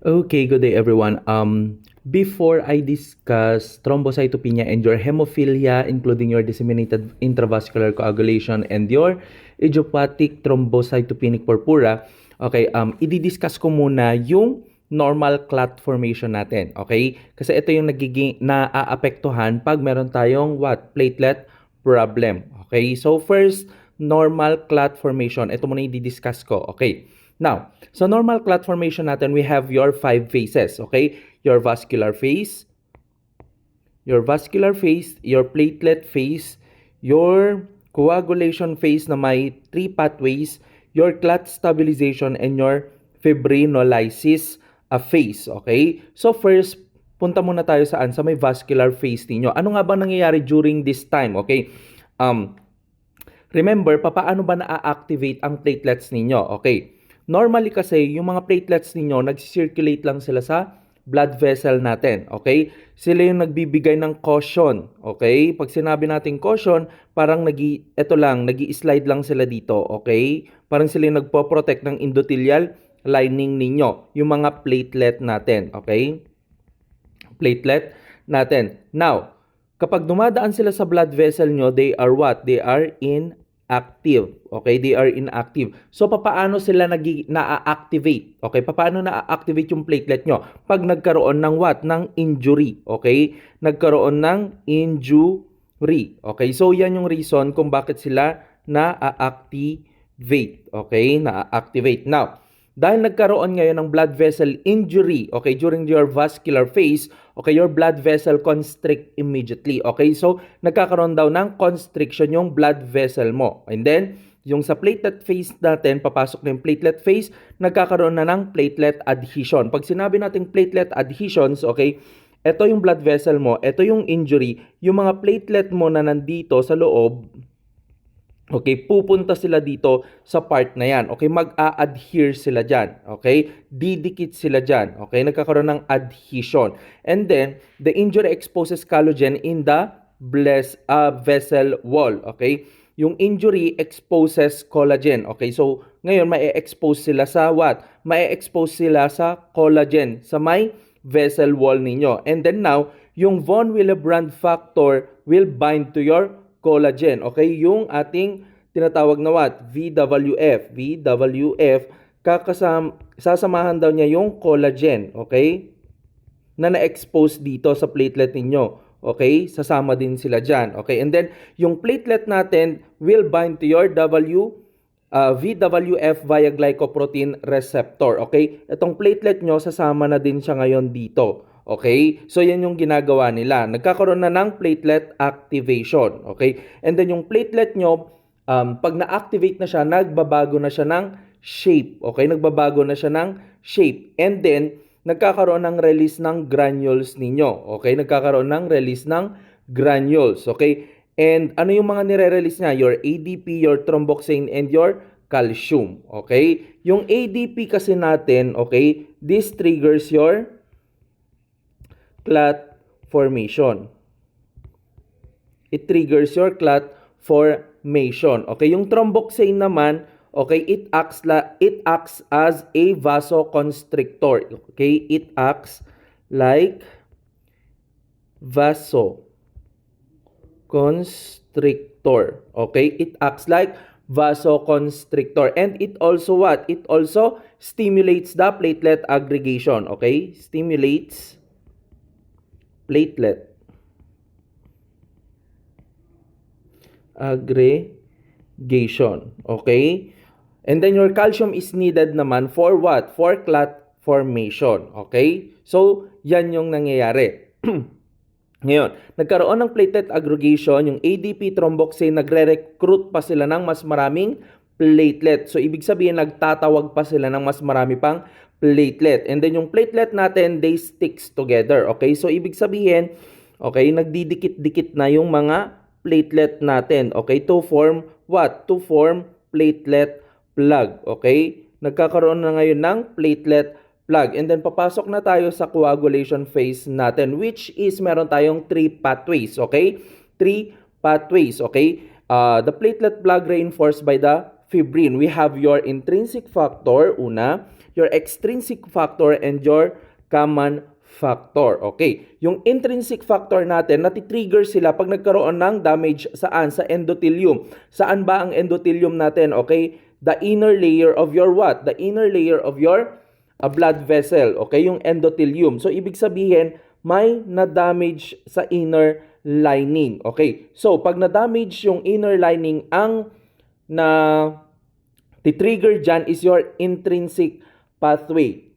Okay, good day everyone. Before I discuss thrombocytopenia and your hemophilia, including your disseminated intravascular coagulation and your idiopathic thrombocytopenic purpura, okay, i-discuss ko muna yung normal clot formation natin, okay? Kasi ito yung nagiging naaapektuhan pag meron tayong platelet problem, okay? So first, normal clot formation. Ito muna i-discuss ko, okay? Now, sa normal clot formation natin, we have your 5 phases, okay? Your platelet phase, your coagulation phase na may 3 pathways, your clot stabilization, and your fibrinolysis phase, okay? So first, punta muna tayo saan? Sa may vascular phase ninyo. Ano nga ba nangyayari during this time, okay? Remember, papaano ba na-activate ang platelets ninyo? Okay. Normally kasi, yung mga platelets ninyo, nag-circulate lang sila sa blood vessel natin. Okay? Sila yung nagbibigay ng caution. Okay? Pag sinabi natin caution, parang nag-i-slide lang sila dito. Okay? Parang sila yung nagpo-protect ng endothelial lining ninyo. Yung mga platelet natin. Okay? Platelet natin. Now, kapag dumadaan sila sa blood vessel nyo, they are what? They are inactive. Okay? They are inactive. So, paano sila na-activate? Okay? Paano na-activate yung platelet nyo? Pag nagkaroon ng what? Ng injury. Okay? Nagkaroon ng injury. Okay? So, yan yung reason kung bakit sila na-activate. Okay? Na-activate. Now, dahil nagkaroon ngayon ng blood vessel injury, okay, during your vascular phase, okay, your blood vessel constrict immediately. Okay, so nagkakaroon daw ng constriction yung blood vessel mo. And then, yung sa platelet phase natin, papasok na yung platelet phase, nagkakaroon na ng platelet adhesion. Pag sinabi nating platelet adhesions, okay, ito yung blood vessel mo, ito yung injury, yung mga platelet mo na nandito sa loob, okay, pupunta sila dito sa part na yan. Okay, mag-a-adhere sila dyan. Okay, didikit sila dyan. Okay, nagkakaroon ng adhesion. And then, the injury exposes collagen in the vessel wall. Okay, yung injury exposes collagen. Okay, so ngayon, ma-expose sila sa what? Ma-expose sila sa collagen, sa may vessel wall ninyo. And then now, yung von Willebrand factor will bind to your collagen. Okay, yung ating tinatawag na what? VWF. VWF, sasamahan daw niya yung collagen. Okay, na na-expose dito sa platelet ninyo. Okay, sasama din sila dyan. Okay, and then yung platelet natin will bind to your VWF via glycoprotein receptor. Okay, itong platelet nyo, sasama na din siya ngayon dito. Okay, so yan yung ginagawa nila. Nagkakaroon na ng platelet activation. Okay, and then yung platelet nyo, pag na-activate na siya, nagbabago na siya ng shape. Okay, nagbabago na siya ng shape. And then, nagkakaroon ng release ng granules ninyo. Okay, nagkakaroon ng release ng granules. Okay, and ano yung mga nire-release niya? Your ADP, your thromboxane, and your calcium. Okay, yung ADP kasi natin, okay, this triggers your clot formation. It triggers your clot formation. Okay, yung thromboxane naman, okay, it acts as a vasoconstrictor. Okay, it acts like vasoconstrictor. Okay, it acts like vasoconstrictor, and it also what? It also stimulates the platelet aggregation. Okay, stimulates platelet aggregation. Okay? And then your calcium is needed naman for what? For clot formation. Okay? So, yan yung nangyayari. Ngayon, nagkaroon ng platelet aggregation, yung ADP thromboxane, nagre-recruit pa sila ng mas maraming platelet. So, ibig sabihin, nagtatawag pa sila ng mas marami pang platelet. And then, yung platelet natin, they sticks together. Okay? So, ibig sabihin, okay, nagdidikit-dikit na yung mga platelet natin. Okay? To form what? To form platelet plug. Okay? Nagkakaroon na ngayon ng platelet plug. And then, papasok na tayo sa coagulation phase natin, which is meron tayong 3 pathways. Okay? 3 pathways. Okay? The platelet plug reinforced by the fibrin. We have your intrinsic factor, una, your extrinsic factor, and your common factor. Okay, yung intrinsic factor natin, natitrigger sila pag nagkaroon ng damage saan? Sa endothelium. Saan ba ang endothelium natin? Okay, the inner layer of your what? The inner layer of your blood vessel. Okay, yung endothelium. So, ibig sabihin, may na-damage sa inner lining. Okay, so pag na-damage yung inner lining, ang na titrigger dyan is your intrinsic pathway.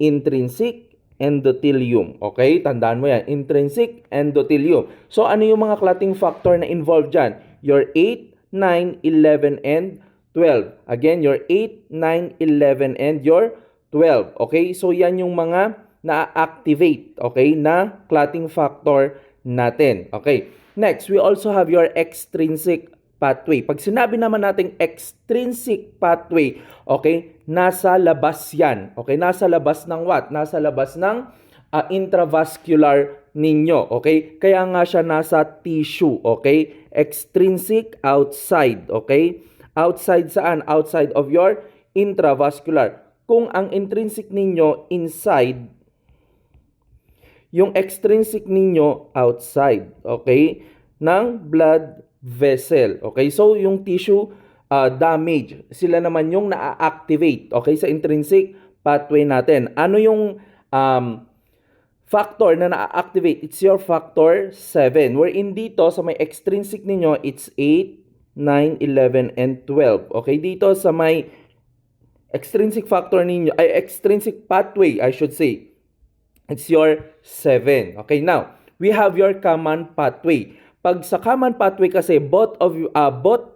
Intrinsic endothelium. Okay? Tandaan mo yan. Intrinsic endothelium. So, ano yung mga clotting factor na involved dyan? Your 8, 9, 11, and 12. Again, your 8, 9, 11, and your 12. Okay? So, yan yung mga na-activate. Okay? Na clotting factor natin. Okay? Next, we also have your extrinsic pathway. Pag sinabi naman nating extrinsic pathway, okay, nasa labas yan. Okay, nasa labas ng what? Nasa labas ng intravascular ninyo. Okay, kaya nga siya nasa tissue. Okay, extrinsic outside. Okay, outside saan? Outside of your intravascular. Kung ang intrinsic ninyo inside, yung extrinsic ninyo outside. Okay, ng blood vessel. Okay, so yung tissue damage, sila naman yung na-activate, okay, sa intrinsic pathway natin. Ano yung factor na na-activate? It's your factor 7. Wherein dito sa may extrinsic ninyo, it's 8, 9, 11, and 12. Okay, dito sa may extrinsic factor ninyo, ay extrinsic pathway, I should say, it's your 7. Okay, now, we have your common pathway. Pag sa common pathway kasi, both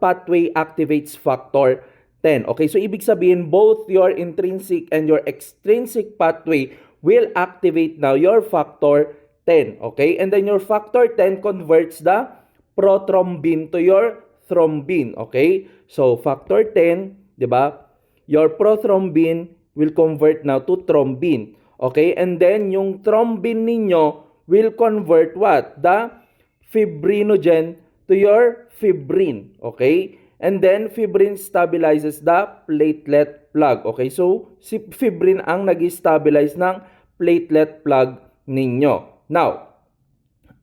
pathway activates factor 10. Okay, so ibig sabihin, both your intrinsic and your extrinsic pathway will activate now your factor 10. Okay, and then your factor 10 converts the prothrombin to your thrombin. Okay, so factor 10, di ba? Your prothrombin will convert now to thrombin. Okay, and then yung thrombin ninyo will convert what? The fibrinogen to your fibrin, okay? And then, fibrin stabilizes the platelet plug, okay? So, si fibrin ang nag-stabilize ng platelet plug ninyo. Now,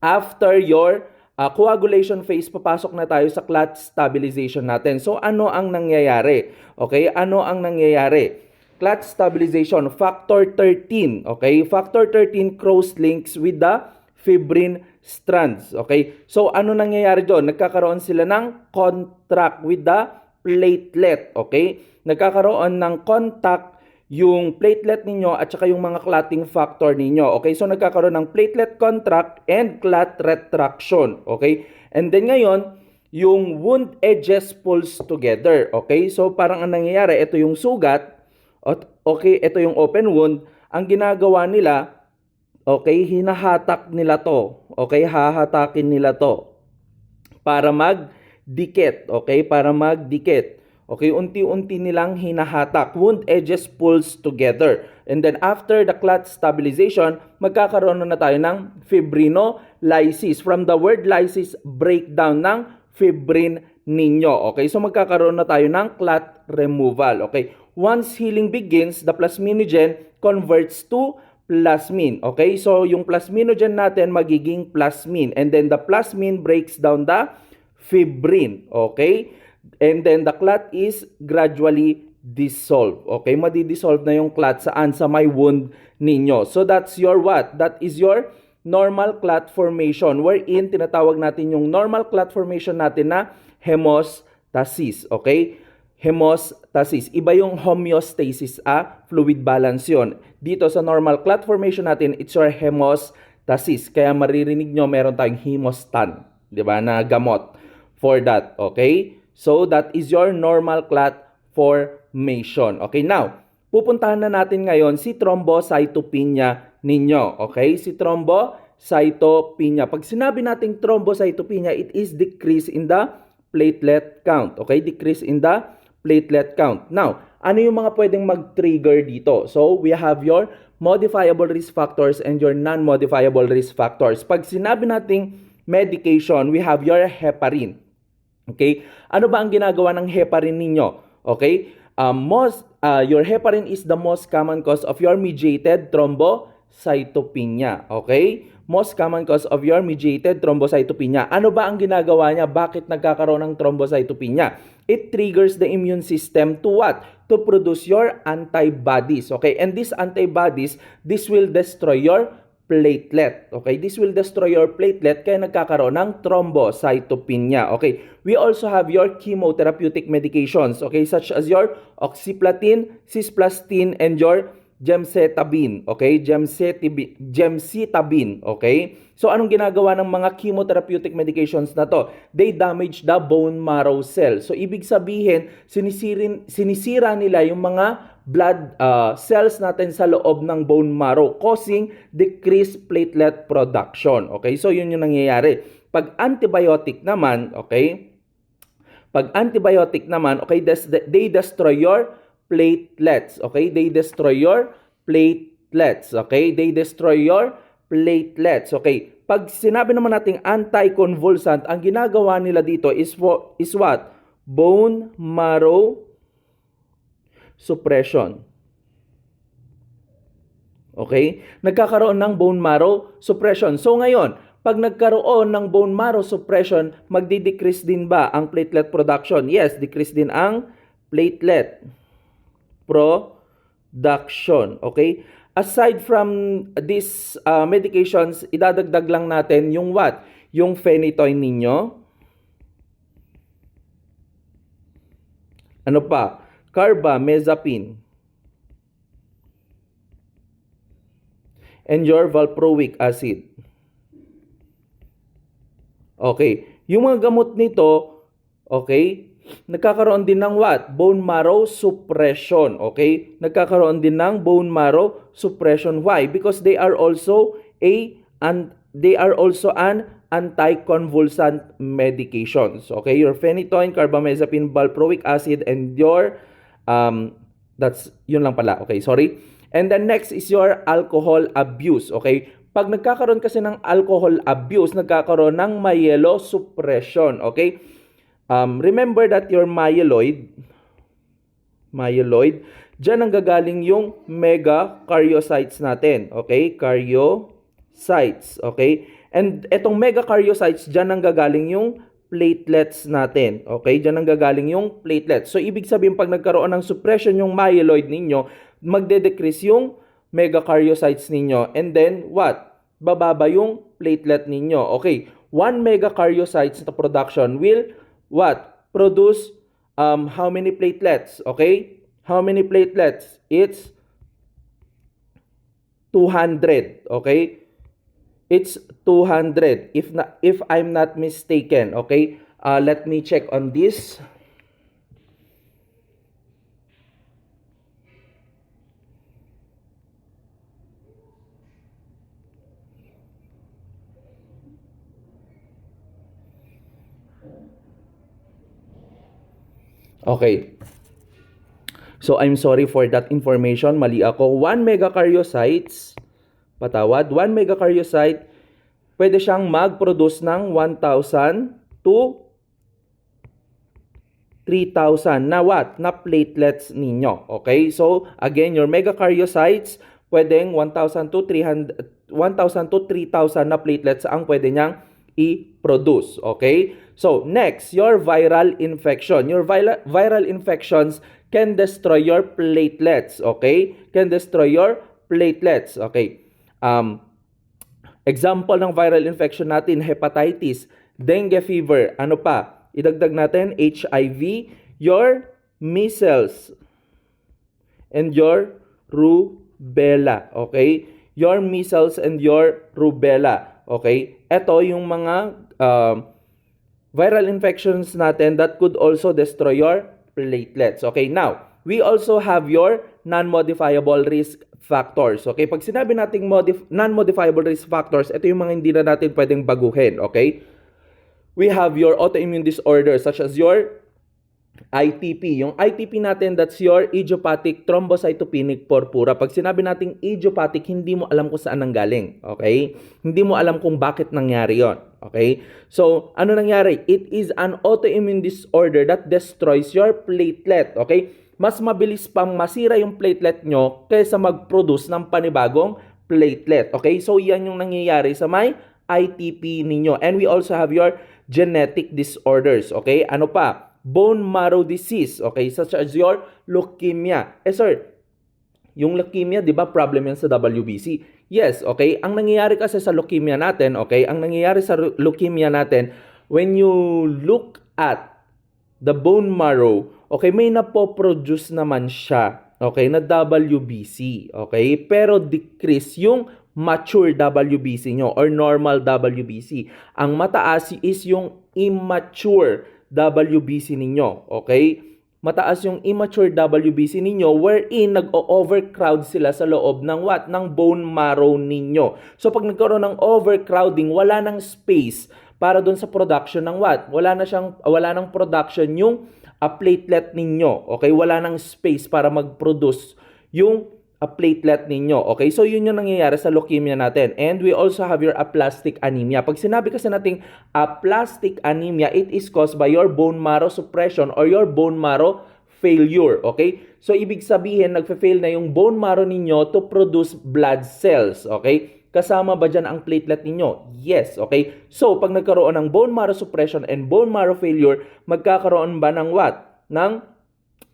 after your coagulation phase, papasok na tayo sa clot stabilization natin. So, ano ang nangyayari? Okay? Ano ang nangyayari? Clot stabilization, factor 13, okay? Factor 13 cross-links with the fibrin strands. Okay? So, ano nangyayari doon? Nagkakaroon sila ng contact with the platelet. Okay? Nagkakaroon ng contact yung platelet ninyo at saka yung mga clotting factor ninyo. Okay? So, nagkakaroon ng platelet contract and clot retraction. Okay? And then ngayon, yung wound edges pulls together. Okay? So, parang ang nangyayari, ito yung sugat. Okay? Ito yung open wound. Ang ginagawa nila, okay, hinahatak nila to. Okay, hahatakin nila to para magdikit. Okay, para magdikit. Okay, unti-unti nilang hinahatak. Wound edges pulls together. And then after the clot stabilization, magkakaroon na tayo ng fibrinolysis. From the word lysis, breakdown ng fibrin ninyo. Okay, so magkakaroon na tayo ng clot removal. Okay, once healing begins, the plasminogen converts to plasmin. Okay? So, yung plasminogen natin magiging plasmin. And then, the plasmin breaks down the fibrin. Okay? And then, the clot is gradually dissolved. Okay? Madi-dissolve na yung clot saan? Sa may wound ninyo. So, that's your what? That is your normal clot formation. Wherein, tinatawag natin yung normal clot formation natin na hemostasis. Okay? Hemostasis. Iba yung homeostasis, fluid balance yon. Dito sa normal clot formation natin, it's your hemostasis. Kaya maririnig nyo, meron tayong hemostan, di ba, na gamot for that. Okay? So, that is your normal clot formation. Okay, now, pupuntahan na natin ngayon si thrombocytopenia ninyo. Okay? Si thrombocytopenia. Pag sinabi nating thrombocytopenia, it is decrease in the platelet count. Okay? Decrease in the platelet count. Now, ano yung mga pwedeng mag-trigger dito? So, we have your modifiable risk factors and your non-modifiable risk factors. Pag sinabi nating medication, we have your heparin. Okay? Ano ba ang ginagawa ng heparin ninyo? Okay? your heparin is the most common cause of your mediated thrombocytopenia. Okay? Most common cause of your mediated thrombocytopenia. Ano ba ang ginagawa niya? Bakit nagkakaroon ng thrombocytopenia? It triggers the immune system to what? To produce your antibodies. Okay? And these antibodies, this will destroy your platelet. Okay? This will destroy your platelet kaya nagkakaroon ng thrombocytopenia. Okay? We also have your chemotherapeutic medications, okay, such as your oxaliplatin, cisplatin, and your gemcitabine, okay? Gemcitabine, okay? So anong ginagawa ng mga chemotherapeutic medications na to? They damage the bone marrow cell. So ibig sabihin, sinisira nila yung mga blood cells natin sa loob ng bone marrow, causing decreased platelet production. Okay? So yun yung nangyayari. Pag antibiotic naman, okay? Pag antibiotic naman, okay, they destroy your platelets, okay? They destroy your platelets, okay? They destroy your platelets, okay? Pag sinabi naman nating anticonvulsant, ang ginagawa nila dito is what? Bone marrow suppression. Okay? Nagkakaroon ng bone marrow suppression. So ngayon, pag nagkaroon ng bone marrow suppression, magdi-decrease din ba ang platelet production? Yes, decrease din ang platelet production. Okay? Aside from these medications, idadagdag lang natin yung what? Yung phenytoin ninyo. Ano pa? Carbamazepine. And your valproic acid. Okay. Yung mga gamot nito, okay, nagkakaroon din ng what? Bone marrow suppression. Okay? Nagkakaroon din ng bone marrow suppression. Why? Because they are also an anticonvulsant medications. Okay? Your phenytoin, carbamazepine, valproic acid, and your yun lang pala. Okay, sorry. And then next is your alcohol abuse. Okay? Pag nagkakaroon kasi ng alcohol abuse, nagkakaroon ng myelosuppression. Okay? Remember that your myeloid, dyan ang gagaling yung megakaryocytes natin. Okay? Karyocytes. Okay? And etong megakaryocytes, dyan ang gagaling yung platelets natin. Okay? Dyan ang gagaling yung platelets. So, ibig sabihin, pag nagkaroon ng suppression yung myeloid ninyo, magde-decrease yung megakaryocytes ninyo. And then, what? Bababa yung platelet ninyo. Okay. 1 megakaryocytes na production will, what? Produce, how many platelets? Okay. How many platelets? It's 200. Okay. It's 200. If I'm not mistaken. Okay. Let me check on this. Okay. So, I'm sorry for that information. Mali ako. 1 megakaryocytes, 1 megakaryocyte, pwede siyang mag-produce ng 1,000 to 3,000 na what? Na platelets ninyo. Okay? So, again, your megakaryocytes, pwedeng 1,000 to 3,000 na platelets ang pwede niyang i-produce. Okay? So, next, your viral infection. Your viral infections can destroy your platelets. Okay? Can destroy your platelets. Okay? Example ng viral infection natin, hepatitis, dengue fever, ano pa? Idagdag natin, HIV, your measles, and your rubella. Okay? Your measles and your rubella. Okay? Ito yung mga viral infections natin that could also destroy your platelets. Okay? Now, we also have your non-modifiable risk factors. Okay? Pag sinabi nating non-modifiable risk factors, ito yung mga hindi na natin pwedeng baguhin. Okay? We have your autoimmune disorders such as your ITP. Yung ITP natin, that's your idiopathic thrombocytopenic purpura. Pag sinabi nating idiopathic, hindi mo alam kung saan nanggaling. Okay? Hindi mo alam kung bakit nangyari yon. Okay? So, ano nangyari? It is an autoimmune disorder that destroys your platelet. Okay? mas mabilis pang masira yung platelet nyo kaysa mag-produce ng panibagong platelet. Okay? So, yan yung nangyayari sa may ITP ninyo. And we also have your genetic disorders. Okay? Ano pa? Bone marrow disease. Okay? Such as your leukemia. Sir, yung leukemia, di ba, problem yan sa WBC? Yes, okay? Ang nangyayari kasi sa leukemia natin, okay? Ang nangyayari sa leukemia natin, when you look at the bone marrow, okay, may napoproduce naman siya, okay, na WBC, okay? Pero decrease yung mature WBC nyo or normal WBC. Ang mataas is yung immature WBC ninyo, okay? Mataas yung immature WBC ninyo wherein nag-overcrowd sila sa loob ng what? Ng bone marrow ninyo. So pag nagkaroon ng overcrowding, wala nang space para doon sa production ng what? Wala nang production yung platelet ninyo. Okay? Wala nang space para mag-produce yung platelet ninyo. Okay? So yun yung nangyayari sa leukemia natin. And we also have your aplastic anemia. Pag sinabi kasi nating aplastic anemia, it is caused by your bone marrow suppression or your bone marrow failure. Okay? So ibig sabihin, nagfe-fail na yung bone marrow ninyo to produce blood cells. Okay? Kasama ba dyan ang platelet ninyo? Yes. Okay? So pag nagkaroon ng bone marrow suppression and bone marrow failure, magkakaroon ba ng what? Ng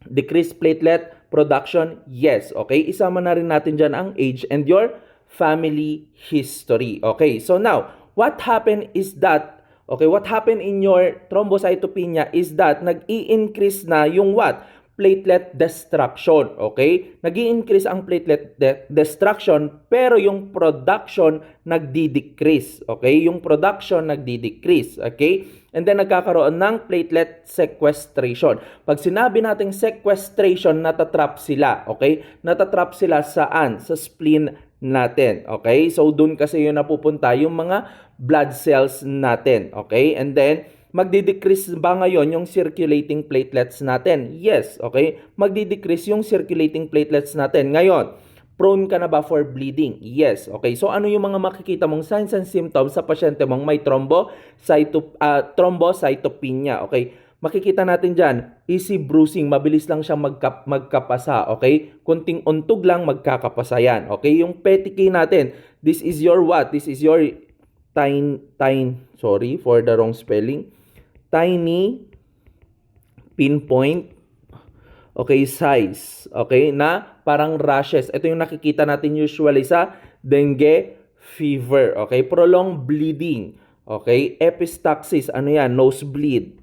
decreased platelet production? Yes. Okay? Isama na rin natin dyan ang age and your family history. Okay? So now, what happened is that, okay, what happened in your thrombocytopenia is that nag-i-increase na yung what? Platelet destruction. Okay? Nag-i-increase ang platelet destruction pero yung production nagdi-decrease. Okay? Yung production nagdi-decrease. Okay? And then nagkakaroon ng platelet sequestration. Pag sinabi nating sequestration, natatrap sila. Okay? Natatrap sila saan? Sa spleen natin. Okay? So dun kasi yun napupunta yung mga blood cells natin. Okay? And then magdi-decrease ba ngayon yung circulating platelets natin? Yes, okay? Magdi-decrease yung circulating platelets natin. Ngayon, prone ka na ba for bleeding? Yes, okay? So ano yung mga makikita mong signs and symptoms sa pasyente mong may thrombocytopenia? Okay? Makikita natin dyan, easy bruising, mabilis lang siyang magkapasa, okay? Kunting untog lang, magkakapasa yan, okay? Yung petechiae natin, this is your what? This is your sorry for the wrong spelling. Tiny pinpoint, okay, size, okay, na parang rashes. Ito yung nakikita natin usually sa dengue fever, okay, prolonged bleeding, okay, epistaxis, ano yan, nosebleed,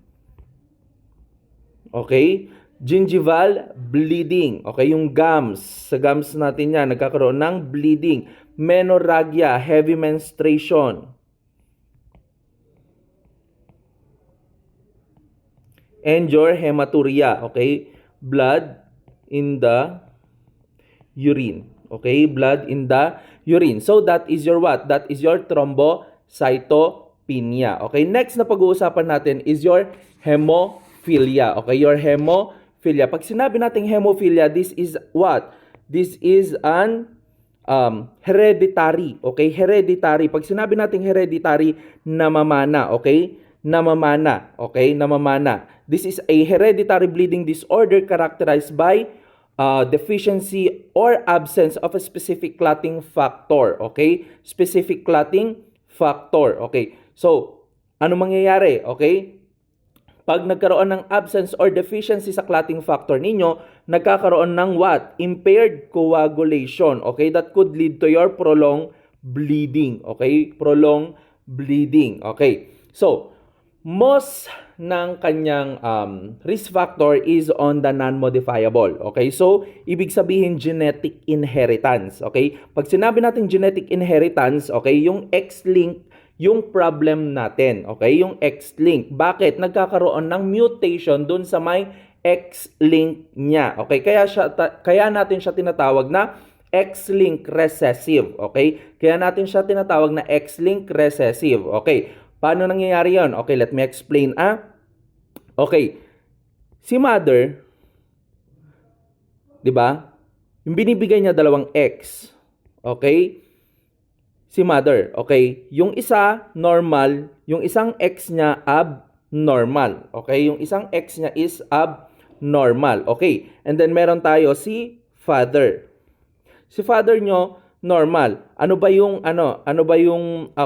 okay, gingival bleeding, okay, yung gums, sa gums natin yan, nagkakaroon ng bleeding, menorrhagia, heavy menstruation, and your hematuria, okay? Blood in the urine, okay? Blood in the urine. So that is your what? That is your thrombocytopenia, okay? Next na pag-uusapan natin is your hemophilia, okay? Your hemophilia. Pag sinabi nating hemophilia, this is what? This is an hereditary, okay? Hereditary. Pag sinabi nating hereditary, namamana, okay? Namamana, okay? Namamana. This is a hereditary bleeding disorder characterized by deficiency or absence of a specific clotting factor, okay? Specific clotting factor, okay? So, ano mangyayari, okay? Pag nagkaroon ng absence or deficiency sa clotting factor ninyo, nagkakaroon ng what? Impaired coagulation, okay? That could lead to your prolonged bleeding, okay? Prolonged bleeding, okay? So, most ng kanyang risk factor is on the non-modifiable. Okay? So, ibig sabihin genetic inheritance. Okay? Pag sinabi natin genetic inheritance, okay, yung X-link yung problem natin. Okay? Yung X-link. Bakit? Nagkakaroon ng mutation dun sa may X-link niya. Okay? Kaya natin siya tinatawag na X-link recessive. Okay? Kaya natin siya tinatawag na X-link recessive. Okay? Paano nangyayari yun? Okay, let me explain. Okay. Si mother, di ba? Yung binibigay niya dalawang X. Okay? Si mother. Okay? Yung isa, normal. Yung isang X niya, abnormal. Okay? Yung isang X niya is abnormal. normal. Okay. And then meron tayo si father. Si father nyo, normal. Ano ba yung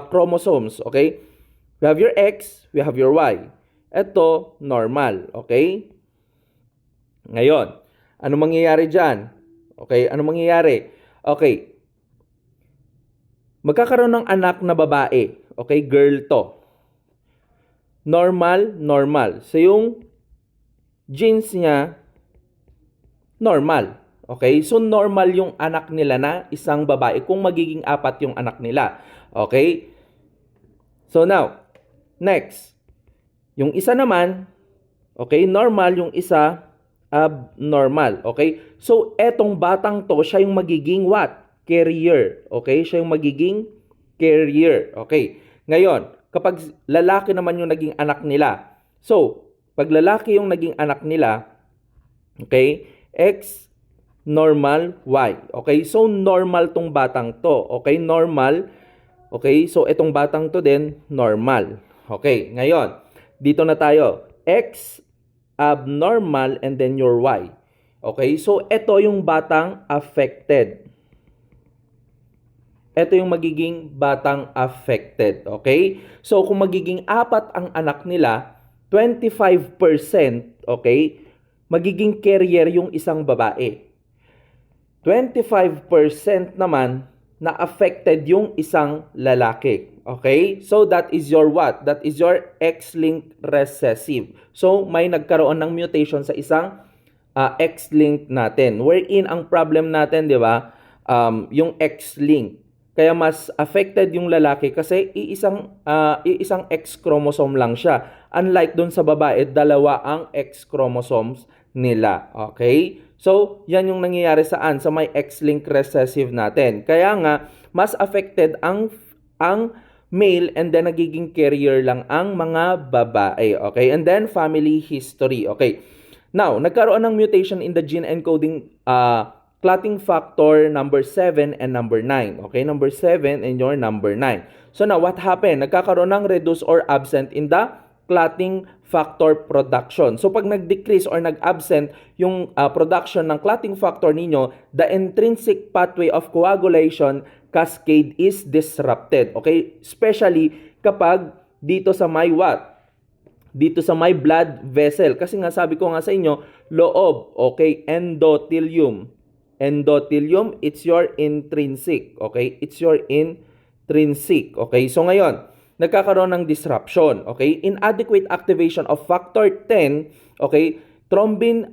chromosomes, okay? We have your X, we have your Y. Ito, normal, okay? Ngayon, ano mangyayari diyan? Okay, ano mangyayari? Okay. Magkakaroon ng anak na babae. Okay, girl to. Normal. So yung genes niya, normal. Okay? So normal yung anak nila na isang babae kung magiging 4 yung anak nila. Okay? So now, next. Yung isa naman, okay, normal, yung isa abnormal. Okay? So etong batang to, siya yung magiging what? Carrier. Okay? Siya yung magiging carrier. Okay? Ngayon, kapag lalaki naman yung naging anak nila. So, pag lalaki yung naging anak nila, okay, X, normal, Y. Okay, so normal tong batang to. Okay, normal. Okay, so itong batang to din, normal. Okay, ngayon, dito na tayo. X, abnormal, and then your Y. Okay, so ito yung batang affected. Ito yung magiging batang affected. Okay? So, kung magiging 4 ang anak nila, 25%, okay, magiging carrier yung isang babae. 25% naman na affected yung isang lalaki. Okay? So, that is your what? That is your X-linked recessive. So, may nagkaroon ng mutation sa isang X-linked natin. Wherein, ang problem natin, di ba, yung X-linked. Kaya mas affected yung lalaki kasi iisang X chromosome lang siya. Unlike dun sa babae, 2 ang X chromosomes nila. Okay? So, yan yung nangyayari saan? Sa may X-linked recessive natin. Kaya nga, mas affected ang male and then nagiging carrier lang ang mga babae. Okay? And then, family history. Okay? Now, nagkaroon ng mutation in the gene encoding clotting factor number 7 and number 9. Okay, number 7 and your number 9. So now, what happened? Nagkakaroon ng reduce or absent in the clotting factor production. So pag nag-decrease or nag-absent yung production ng clotting factor ninyo, the intrinsic pathway of coagulation cascade is disrupted. Okay, especially kapag dito sa may what? Dito sa may blood vessel. Kasi nga sabi ko nga sa inyo, loob, okay, endothelium. Endothelium, it's your intrinsic. Okay? It's your intrinsic. Okay? So ngayon, nagkakaroon ng disruption. Okay? Inadequate activation of factor 10, okay? Thrombin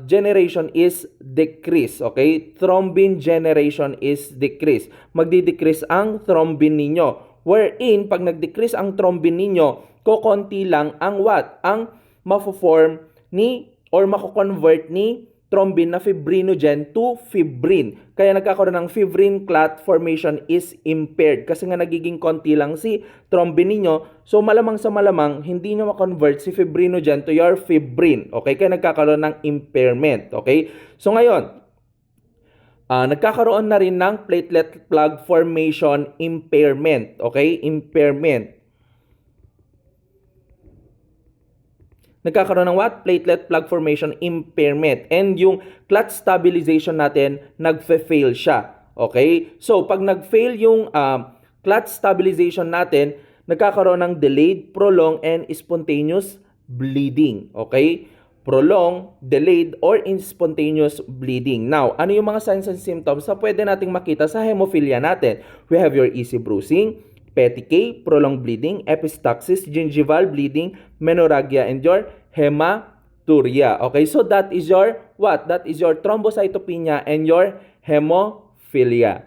generation is decreased. Okay? Thrombin generation is decreased. Magdi-decrease ang thrombin ninyo. Wherein, pag nag-decrease ang thrombin ninyo, kokonti lang ang what? Ang mafo-form ni or mako-convert ni thrombin na fibrinogen to fibrin. Kaya nagkakaroon ng fibrin clot formation is impaired. Kasi nga nagiging konti lang si thrombin ninyo. So malamang sa malamang, hindi nyo ma-convert si fibrinogen to your fibrin. Okay? Kaya nagkakaroon ng impairment. Okay? So ngayon, nagkakaroon na rin ng platelet plug formation impairment. Okay? Impairment. Nagkakaroon ng what? Platelet plug formation impairment. And yung clot stabilization natin, nagfe-fail siya. Okay? So, pag nag-fail yung clot stabilization natin, nagkakaroon ng delayed, prolonged, and spontaneous bleeding. Okay? Prolonged, delayed, or spontaneous bleeding. Now, ano yung mga signs and symptoms na pwede nating makita sa hemophilia natin? We have your easy bruising, petechiae, prolonged bleeding, epistaxis, gingival bleeding, menorrhagia, and your hematuria. Okay, so that is your what? That is your thrombocytopenia and your hemophilia.